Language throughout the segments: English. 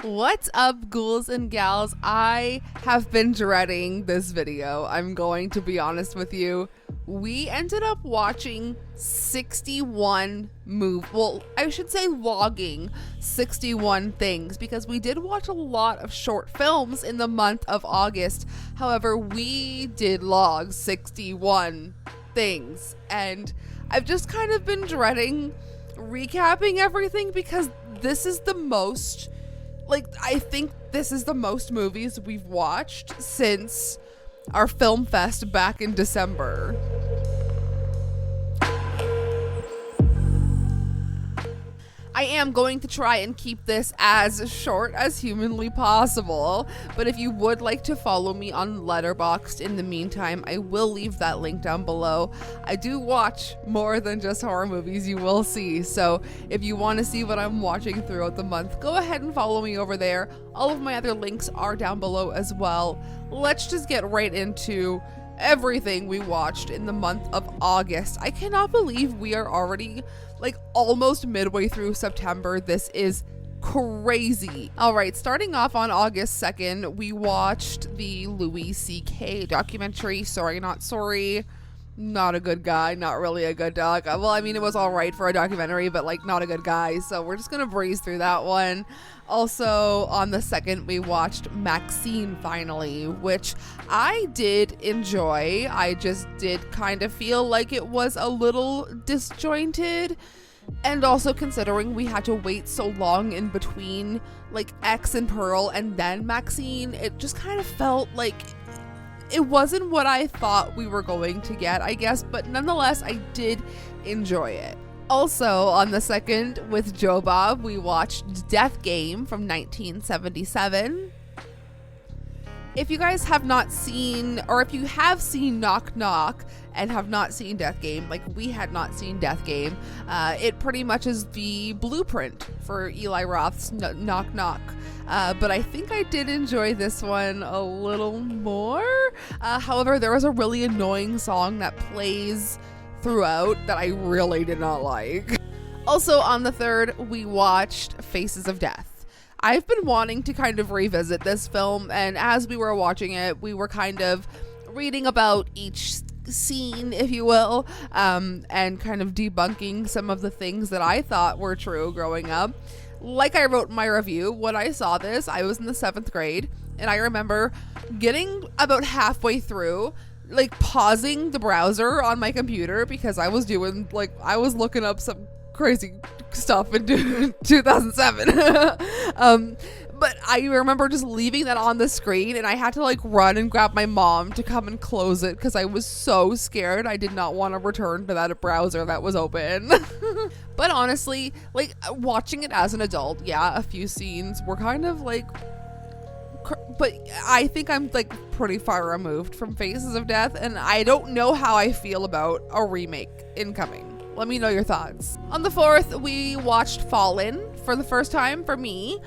What's up, ghouls and gals? I have been dreading this video. I'm going to be honest with you. We ended up watching 61 I should say logging 61 things, because we did watch a lot of short films in the month of August. However, we did log 61 things, and I've just kind of been dreading recapping everything because this is the most, I think this is the most movies we've watched since our film fest back in December. I am going to try and keep this as short as humanly possible, but if you would like to follow me on Letterboxd in the meantime, I will leave that link down below. I do watch more than just horror movies, you will see, so if you want to see what I'm watching throughout the month, go ahead and follow me over there. All of my other links are down below as well. Let's just get right into everything we watched in the month of August. I cannot believe we are already almost midway through September. This is crazy. All right, starting off on August 2nd, we watched the Louis C.K. documentary, Sorry Not Sorry. Not a good guy, not really a good dog. Well, I mean, it was all right for a documentary, but not a good guy. So we're just gonna breeze through that one. Also, on the 2nd, we watched Maxine finally, which I did enjoy. I just did kind of feel like it was a little disjointed. And also, considering we had to wait so long in between X and Pearl and then Maxine, it just kind of felt like it wasn't what I thought we were going to get, I guess, but nonetheless, I did enjoy it. Also, on the 2nd, with Joe Bob, we watched Death Game from 1977. If you guys have not seen, or if you have seen Knock Knock and have not seen Death Game, we had not seen Death Game, it pretty much is the blueprint for Eli Roth's Knock Knock. But I think I did enjoy this one a little more. However, there was a really annoying song that plays throughout that I really did not like. Also, on the 3rd, we watched Faces of Death. I've been wanting to kind of revisit this film, and as we were watching it, we were kind of reading about each scene, if you will, and kind of debunking some of the things that I thought were true growing up. Like I wrote in my review, when I saw this, I was in the 7th grade, and I remember getting about halfway through, pausing the browser on my computer because I was doing, I was looking up some crazy stuff in 2007. But I remember just leaving that on the screen, and I had to run and grab my mom to come and close it because I was so scared. I did not want to return to that browser that was open. But honestly, watching it as an adult, yeah, a few scenes were kind of but I think I'm pretty far removed from Faces of Death, and I don't know how I feel about a remake incoming. Let me know your thoughts. On the 4th, we watched Fallen for the first time for me,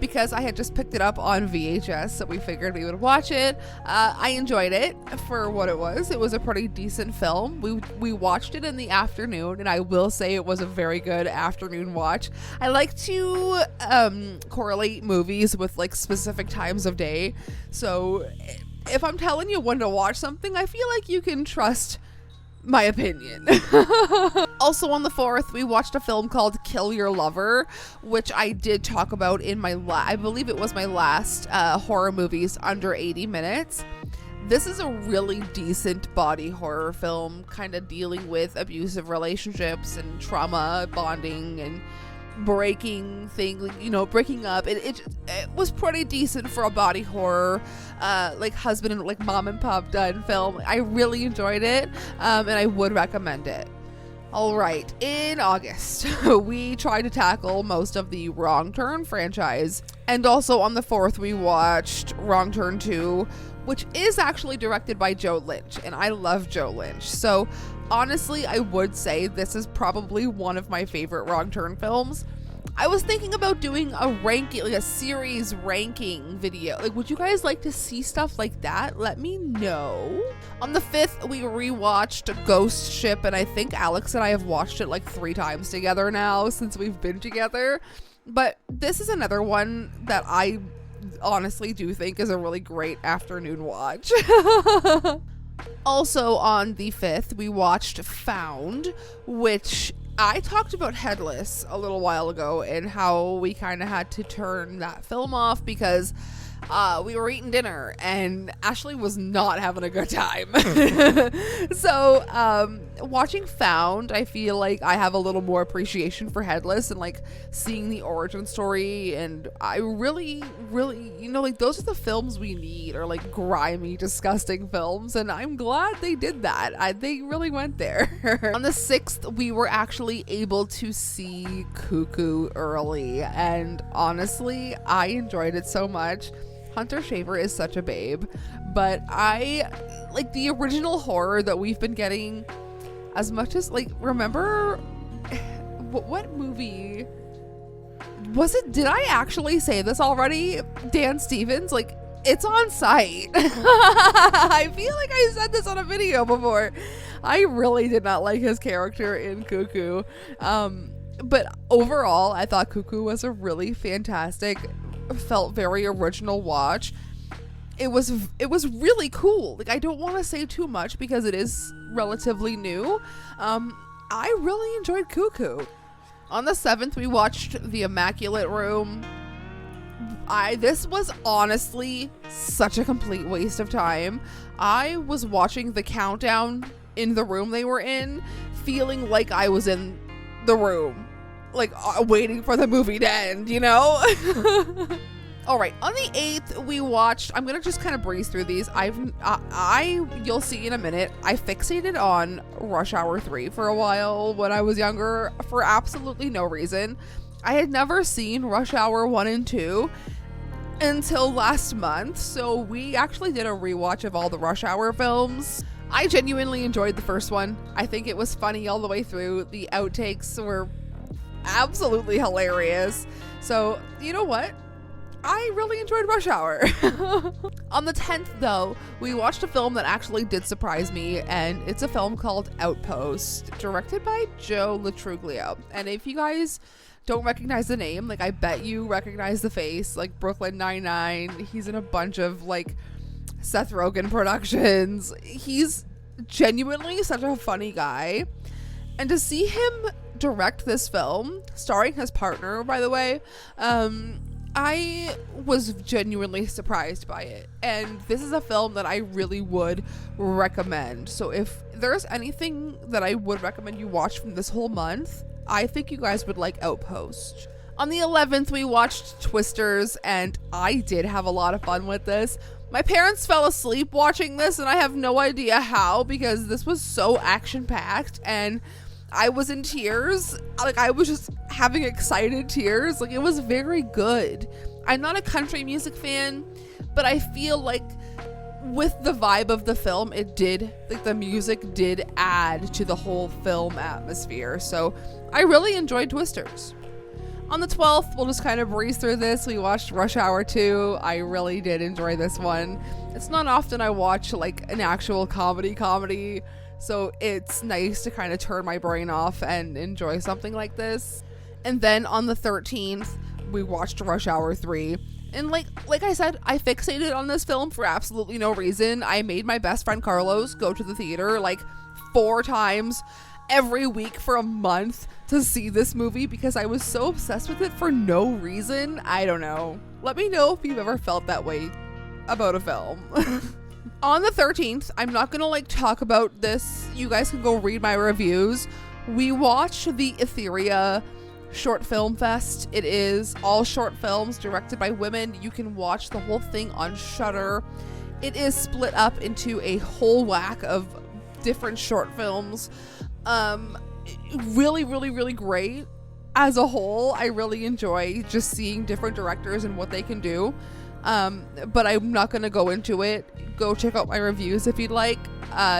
because I had just picked it up on VHS, so we figured we would watch it. I enjoyed it for what it was. It was a pretty decent film. We watched it in the afternoon, and I will say it was a very good afternoon watch. I like to correlate movies with specific times of day, so if I'm telling you when to watch something, I feel like you can trust my opinion. Also, on the 4th, we watched a film called Kill Your Lover, which I did talk about in my I believe it was my last horror movies under 80 minutes. This is a really decent body horror film, kind of dealing with abusive relationships and trauma bonding and breaking up. It was pretty decent for a body horror husband and mom and pop done film. I really enjoyed it, and I would recommend it. All right, in August, we tried to tackle most of the Wrong Turn franchise, and also on the 4th, we watched Wrong Turn 2, which is actually directed by Joe Lynch, and I love Joe Lynch. So honestly, I would say this is probably one of my favorite Wrong Turn films. I was thinking about doing a ranking, a series ranking video. Would you guys like to see stuff like that? Let me know. On the 5th, we rewatched Ghost Ship, and I think Alex and I have watched it 3 times together now since we've been together. But this is another one that I honestly do think is a really great afternoon watch. Also on the 5th, we watched Found, which I talked about Headless a little while ago and how we kind of had to turn that film off because we were eating dinner and Ashley was not having a good time. So watching Found, I feel like I have a little more appreciation for Headless and like seeing the origin story, and I really like those are the films we need, or like grimy, disgusting films, and I'm glad they did that. They really went there. On the 6th, we were actually able to see Cuckoo early, and honestly I enjoyed it so much. Hunter Shaver is such a babe, but I like the original horror that we've been getting as much as, like, remember what movie was it? Did I actually say this already? Dan Stevens, like, it's on site. I feel like I said this on a video before. I really did not like his character in Cuckoo. But overall, I thought Cuckoo was a really fantastic, felt very original watch. It was really cool. Like, I don't want to say too much because it is relatively new. I really enjoyed Cuckoo. On the 7th, we watched The Immaculate Room. This was honestly such a complete waste of time. I was watching the countdown in the room they were in, feeling like I was in the room, like waiting for the movie to end, you know? All right, on the 8th, we watched, I'm gonna just kind of breeze through these. You'll see in a minute, I fixated on Rush Hour 3 for a while when I was younger for absolutely no reason. I had never seen Rush Hour 1 and 2 until last month, so we actually did a rewatch of all the Rush Hour films. I genuinely enjoyed the first one. I think it was funny all the way through. The outtakes were absolutely hilarious. So, you know what? I really enjoyed Rush Hour. On the 10th, though, we watched a film that actually did surprise me, and it's a film called Outpost, directed by Joe Latruglia. And if you guys don't recognize the name, like, I bet you recognize the face, like Brooklyn Nine-Nine. He's in a bunch of, like, Seth Rogen productions. He's genuinely such a funny guy. And to see him direct this film, starring his partner, by the way, I was genuinely surprised by it, and this is a film that I really would recommend. So if there's anything that I would recommend you watch from this whole month, I think you guys would like Outpost. On the 11th, we watched Twisters, and I did have a lot of fun with this. My parents fell asleep watching this, and I have no idea how, because this was so action-packed, and I was in tears. Like, I was just having excited tears. Like, it was very good. I'm not a country music fan, but I feel like with the vibe of the film, the music did add to the whole film atmosphere. So I really enjoyed Twisters. On the 12th, we'll just kind of breeze through this. We watched Rush Hour 2. I really did enjoy this one. It's not often I watch, like, an actual comedy. So it's nice to kind of turn my brain off and enjoy something like this. And then on the 13th, we watched Rush Hour 3. And like I said, I fixated on this film for absolutely no reason. I made my best friend Carlos go to the theater like 4 times every week for a month to see this movie because I was so obsessed with it for no reason. I don't know. Let me know if you've ever felt that way about a film. On the 13th, I'm not gonna like talk about this. You guys can go read my reviews. We watched the Etheria Short Film Fest. It is all short films directed by women. You can watch the whole thing on Shudder. It is split up into a whole whack of different short films. Really great as a whole. I really enjoy just seeing different directors and what they can do. But I'm not gonna go into it. Go check out my reviews if you'd like.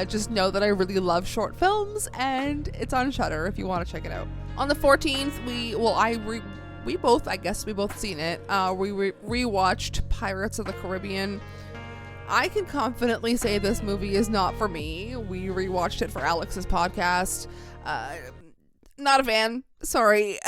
Just know that I really love short films, and it's on Shudder if you want to check it out. On the 14th, we both seen it. We rewatched Pirates of the Caribbean. I can confidently say this movie is not for me. We rewatched it for Alex's podcast. Not a fan. Sorry.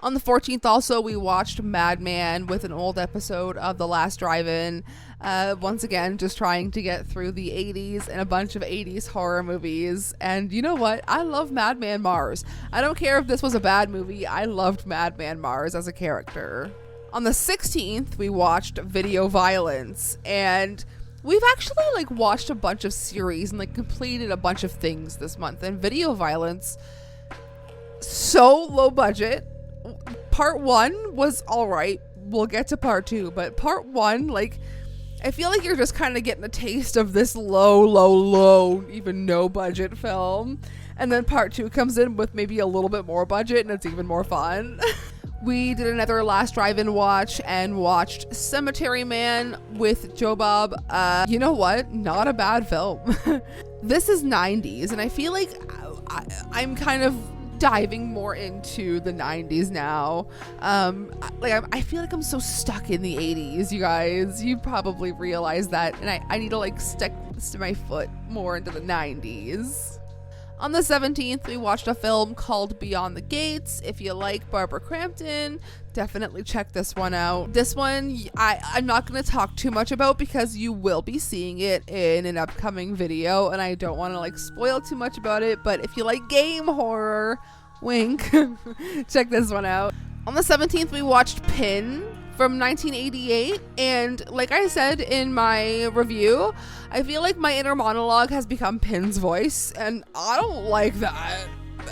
On the 14th, also, we watched Madman with an old episode of The Last Drive-In. Once again, just trying to get through the 80s and a bunch of 80s horror movies. And you know what? I love Madman Mars. I don't care if this was a bad movie. I loved Madman Mars as a character. On the 16th, we watched Video Violence. And we've actually watched a bunch of series and completed a bunch of things this month. And Video Violence, so low budget. Part 1 was alright. We'll get to part 2, but part 1, I feel like you're just kind of getting a taste of this low, even no budget film. And then part 2 comes in with maybe a little bit more budget and it's even more fun. We did another Last Drive-In watch and watched Cemetery Man with Joe Bob. You know what? Not a bad film. This is 90s and I feel like I'm kind of diving more into the 90s now. I feel like I'm so stuck in the 80s, you guys. You probably realize that, and I need to stick my foot more into the 90s. On the 17th, we watched a film called Beyond the Gates. If you like Barbara Crampton, definitely check this one out. This one, I'm not going to talk too much about because you will be seeing it in an upcoming video, and I don't want to spoil too much about it, but if you like game horror, wink, check this one out. On the 17th, we watched Pin from 1988, and like I said in my review, I feel like my inner monologue has become Pin's voice, and I don't like that.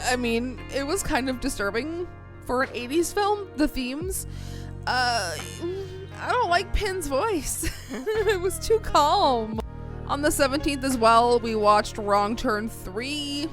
I mean, it was kind of disturbing for an 80s film, the themes. I don't like Pin's voice. It was too calm. On the 17th as well, we watched Wrong Turn 3.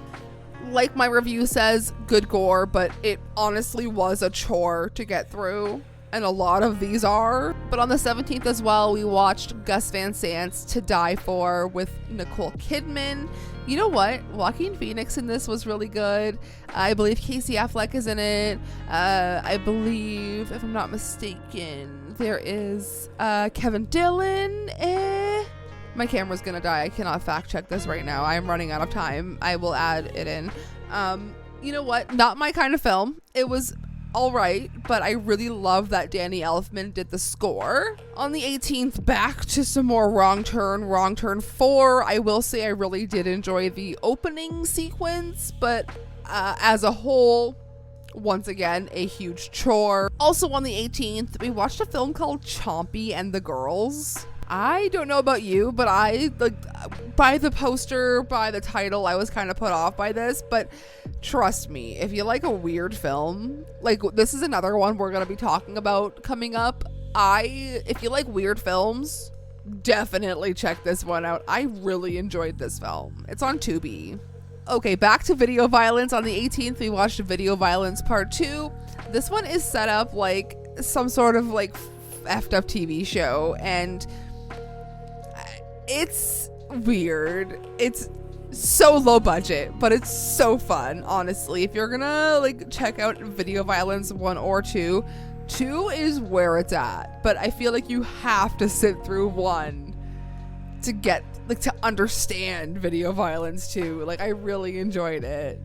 Like my review says, good gore, but it honestly was a chore to get through. And a lot of these are. But on the 17th as well, we watched Gus Van Sant's To Die For with Nicole Kidman. You know what? Joaquin Phoenix in this was really good. I believe Casey Affleck is in it. I believe, if I'm not mistaken, there is Kevin Dillon. My camera's gonna die. I cannot fact check this right now. I am running out of time. I will add it in. You know what? Not my kind of film. It was alright, but I really love that Danny Elfman did the score. On the 18th, back to some more Wrong Turn 4. I will say I really did enjoy the opening sequence, but as a whole, once again, a huge chore. Also on the 18th, we watched a film called Chompy and the Girls. I don't know about you, but I, by the poster, by the title, I was kind of put off by this, but trust me, if you like a weird film, this is another one we're going to be talking about coming up. If you like weird films, definitely check this one out. I really enjoyed this film. It's on Tubi. Okay, back to Video Violence. On the 18th, we watched Video Violence Part 2. This one is set up like some sort of effed up TV show, and it's weird. It's so low budget, but it's so fun, honestly. If you're gonna check out Video Violence 1 or 2, 2 is where it's at, but I feel like you have to sit through 1 to get to understand Video Violence 2. I really enjoyed it.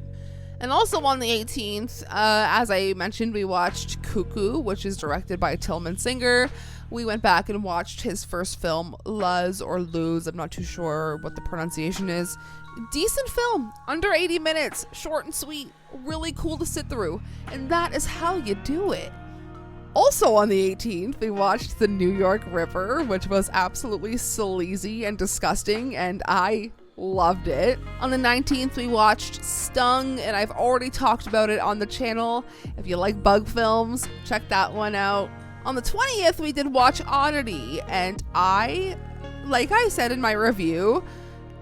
And also on the 18th, as I mentioned, we watched Cuckoo, which is directed by Tillman Singer. We went back and watched his first film, Luz or Lose. I'm not too sure what the pronunciation is. Decent film, under 80 minutes, short and sweet, really cool to sit through. And that is how you do it. Also on the 18th, we watched The New York Ripper, which was absolutely sleazy and disgusting, and I loved it. On the 19th, we watched Stung, and I've already talked about it on the channel. If you like bug films, check that one out. On the 20th, we did watch Oddity, and like I said in my review,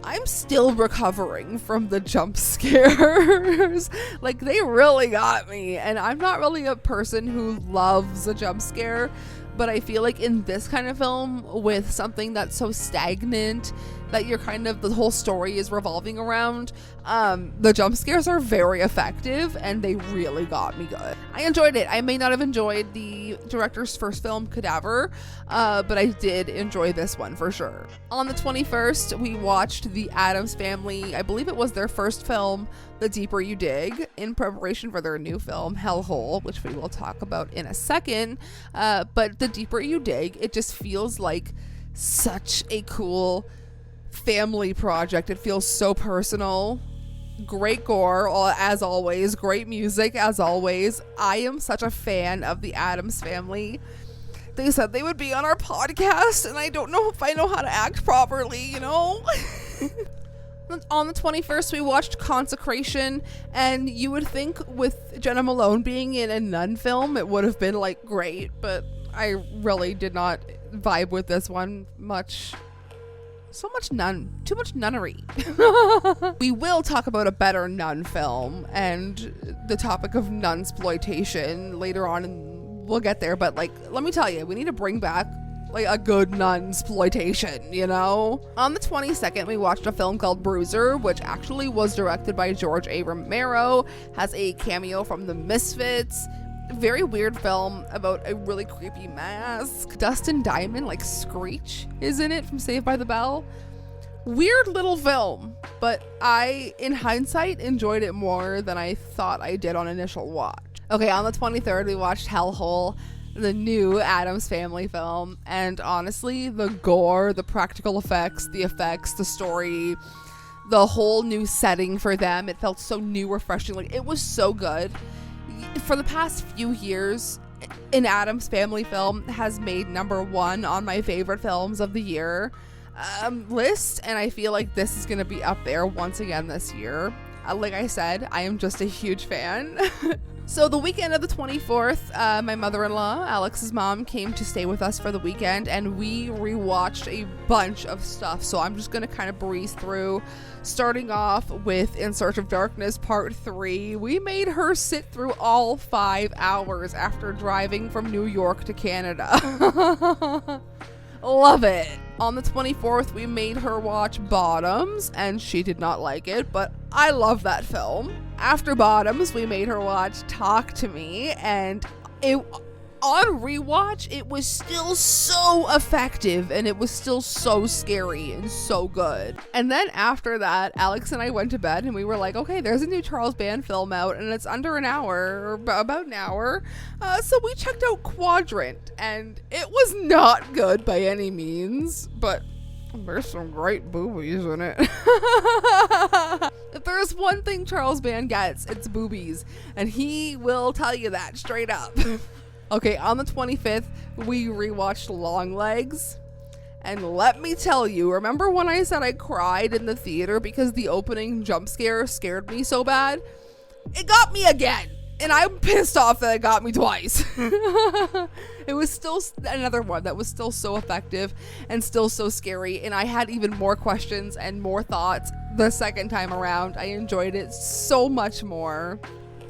I'm still recovering from the jump scares. They really got me, and I'm not really a person who loves a jump scare, but I feel like in this kind of film, with something that's so stagnant that you're the whole story is revolving around, the jump scares are very effective, and they really got me good. I enjoyed it. I may not have enjoyed the director's first film, Cadaver, but I did enjoy this one for sure. On the 21st, we watched The Addams Family. I believe it was their first film. The Deeper You Dig in preparation for their new film, Hellhole, which we will talk about in a second. But The Deeper You Dig, it just feels like such a cool family project. It feels so personal. Great gore, as always. Great music, as always. I am such a fan of the Addams Family. They said they would be on our podcast, and I don't know if I know how to act properly, you know? On the 21st, we watched Consecration, and you would think with Jenna Malone being in a nun film, it would have been, like, great, but I really did not vibe with this one much. So much nun. Too much nunnery. We will talk about a better nun film and the topic of nunsploitation later on, and we'll get there, but, like, let me tell you, we need to bring back like a good nunsploitation, you know? On the 22nd, we watched a film called Bruiser, which actually was directed by George A. Romero, has a cameo from The Misfits. Very weird film about a really creepy mask. Dustin Diamond, like Screech, is in it from Saved by the Bell. Weird little film, but I, in hindsight, enjoyed it more than I thought I did on initial watch. Okay, on the 23rd, we watched Hellhole, the new Addams Family film, and honestly, the gore, the practical effects, the story, the whole new setting for them, it felt so new, refreshing. Like, it was so good. For the past few years, an Addams Family film has made #1 on my favorite films of the year list, and I feel like this is going to be up there once again this year. Like I said, I am just a huge fan. So the weekend of the 24th, my mother-in-law, Alex's mom, came to stay with us for the weekend, and we rewatched a bunch of stuff. So I'm just going to kind of breeze through, starting off with In Search of Darkness Part 3. We made her sit through all 5 hours after driving from New York to Canada. Love it. On the 24th, we made her watch Bottoms, and she did not like it, but I love that film. After Bottoms, we made her watch Talk to Me, and on rewatch, it was still so effective, and it was still so scary and so good. And then after that, Alex and I went to bed, and we were like, okay, there's a new Charles Band film out, and it's under an hour, or about an hour. So we checked out Quadrant, and it was not good by any means, but there's some great boobies in it. If there's one thing Charles Band gets, it's boobies, and he will tell you that straight up. Okay, on the 25th, we rewatched Longlegs, and let me tell you, remember when I said I cried in the theater because the opening jump scare scared me so bad? It got me again, and I'm pissed off that it got me twice. It was still another one that was still so effective and still so scary, and I had even more questions and more thoughts the second time around. I enjoyed it so much more.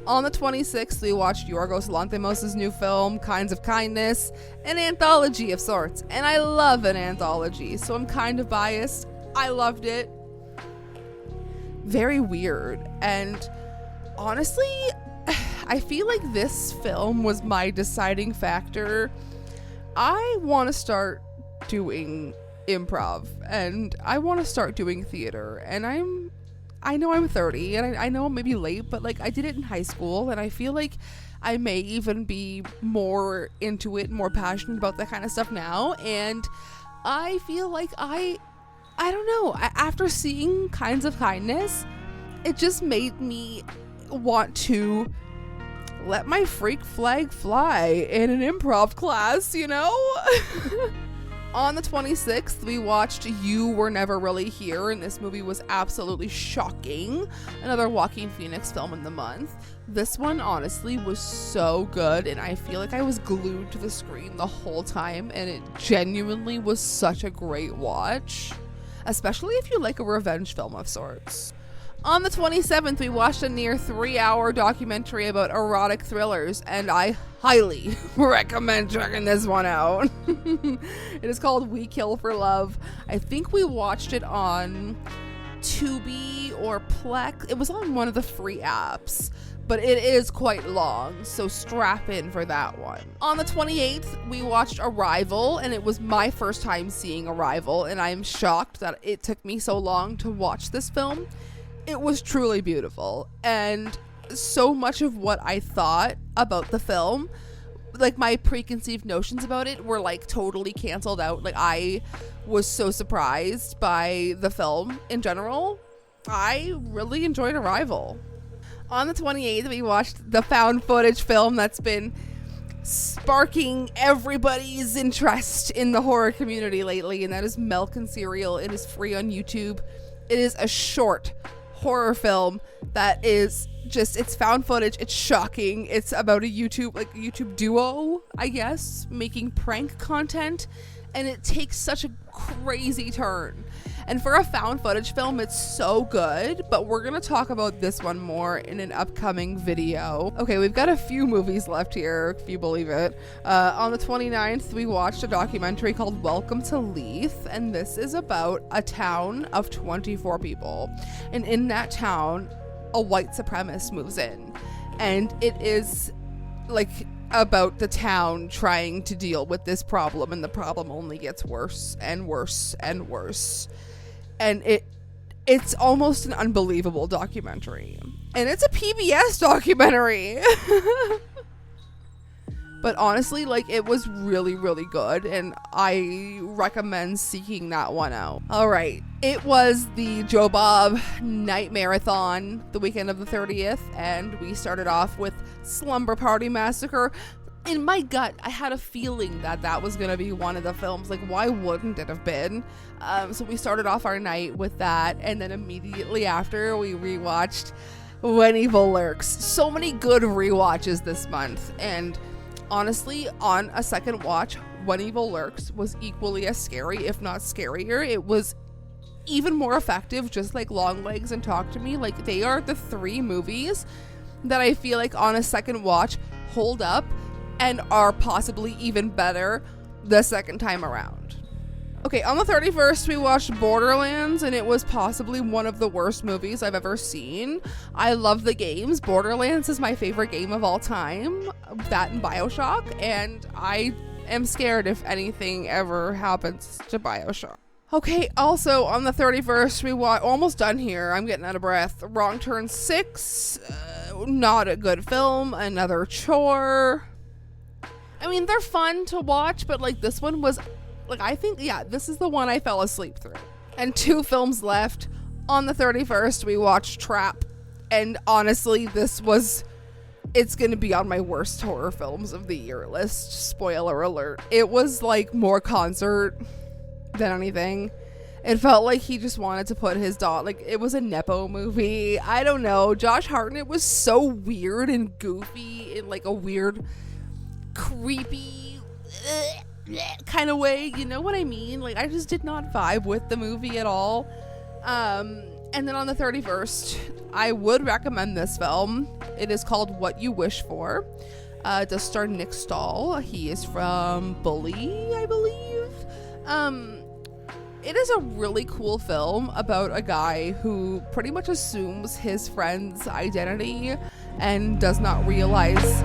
On the 26th, we watched Yorgos Lanthimos' new film, Kinds of Kindness, an anthology of sorts. And I love an anthology, so I'm kind of biased. I loved it. Very weird. And honestly, I feel like this film was my deciding factor. I want to start doing improv, and I want to start doing theater, and I know I'm 30, and I know I'm maybe late, but, like, I did it in high school, and I feel like I may even be more into it, more passionate about that kind of stuff now, and I feel like I don't know, after seeing Kinds of Kindness, it just made me want to let my freak flag fly in an improv class, you know? On the 26th, we watched You Were Never Really Here, and this movie was absolutely shocking. Another Joaquin Phoenix film in the month. This one, honestly, was so good, and I feel like I was glued to the screen the whole time, and it genuinely was such a great watch, especially if you like a revenge film of sorts. On the 27th, we watched a near 3-hour documentary about erotic thrillers, and I highly recommend checking this one out. It is called We Kill for Love. I think we watched it on Tubi or Plex. It was on one of the free apps, but it is quite long, so strap in for that one. On the 28th, we watched Arrival, and it was my first time seeing Arrival, and I'm shocked that it took me so long to watch this film. it was truly beautiful. And so much of what I thought about the film, like my preconceived notions about it, were like totally canceled out. Like I was so surprised by the film in general. I really enjoyed Arrival. On the 28th, we watched the found footage film that's been sparking everybody's interest in the horror community lately, and that is Milk and Cereal. It is free on YouTube. It is a short horror film that is just, it's found footage. It's shocking. It's about a YouTube duo, I guess, making prank content, and it takes such a crazy turn. And for a found footage film, it's so good, but we're gonna talk about this one more in an upcoming video. Okay, we've got a few movies left here, if you believe it. On the 29th, we watched a documentary called Welcome to Leith, and this is about a town of 24 people. And in that town, a white supremacist moves in, and it is like about the town trying to deal with this problem, and the problem only gets worse and worse and worse. And it's almost an unbelievable documentary. And it's a PBS documentary. But honestly, like, it was really, really good, and I recommend seeking that one out. All right. It was the Joe Bob Night Marathon, the weekend of the 30th, and we started off with Slumber Party Massacre. In my gut, I had a feeling that that was going to be one of the films. Like, why wouldn't it have been? So we started off our night with that, and then immediately after, we rewatched When Evil Lurks. So many good rewatches this month, and honestly, on a second watch, When Evil Lurks was equally as scary, if not scarier. It was even more effective, just like Longlegs and Talk to Me. Like, they are the three movies that I feel like on a second watch hold up and are possibly even better the second time around. Okay, on the 31st, we watched Borderlands, and it was possibly one of the worst movies I've ever seen. I love the games. Borderlands is my favorite game of all time, that and BioShock, and I am scared if anything ever happens to BioShock. Okay, also on the 31st, we almost done here, I'm getting out of breath. Wrong Turn 6, not a good film, another chore. I mean, they're fun to watch, but like this one was, like, I think, yeah, this is the one I fell asleep through. And 2 films left. On the 31st, we watched Trap, and honestly, it's gonna be on my worst horror films of the year list. Spoiler alert. It was like more concert than anything. It felt like he just wanted to put his dog, like, it was a Nepo movie. I don't know. Josh Hartnett was so weird and goofy in like a weird, creepy kind of way, you know what I mean? Like, I just did not vibe with the movie at all. And then on the 31st, I would recommend this film. It is called What You Wish For. It does star Nick Stahl. He is from Bully, I believe. It is a really cool film about a guy who pretty much assumes his friend's identity and does not realize